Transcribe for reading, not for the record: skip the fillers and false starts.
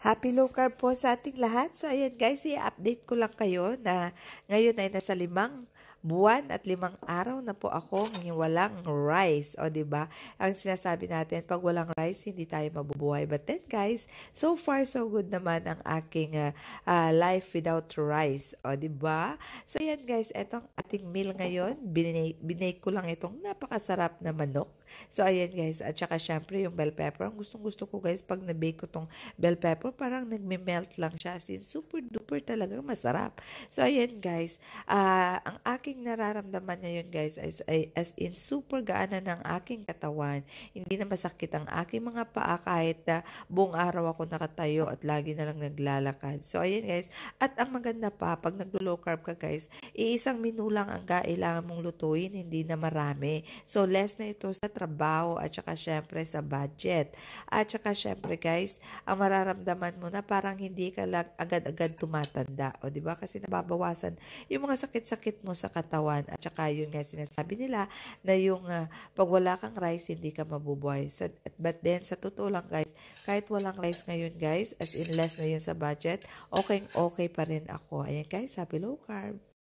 Happy low carb po sa ating lahat. So, ayan guys, i-update ko lang kayo na ngayon ay nasa 5 buwan at 5 araw na po ako ng walang rice. O, diba? Ang sinasabi natin, pag walang rice, hindi tayo mabubuhay. But then guys, so far so good naman ang aking life without rice. O, diba? So, ayan guys, etong ating meal ngayon. Binake ko lang itong napakasarap na manok. So, ayan guys, at saka syempre yung bell pepper. Ang gustong-gusto ko guys, pag na-bake ko tong bell pepper, parang nagme-melt lang siya. As in, super duper talagang masarap. So, ayan guys, ang aking nararamdaman ngayon guys, as in, super gaana ng aking katawan. Hindi na masakit ang aking mga paa kahit na buong araw ako nakatayo at lagi na lang naglalakad. So, ayan guys, at ang maganda pa, pag naglo-low carb ka guys, iisang menu lang ang kailangan mong lutuin, hindi na marami. So, less na ito sa trabaho at saka syempre sa budget. At saka syempre guys, ang mararamdaman mo na parang hindi ka lang agad-agad tumatanda. O diba? Kasi nababawasan yung mga sakit-sakit mo sa katawan. At saka yun nga sinasabi nila na yung pag wala kang rice, hindi ka mabubuhay. So, but then sa totoo lang guys, kahit walang rice ngayon guys, as in less na yun sa budget, okay pa rin ako. Ayan guys, happy low carb.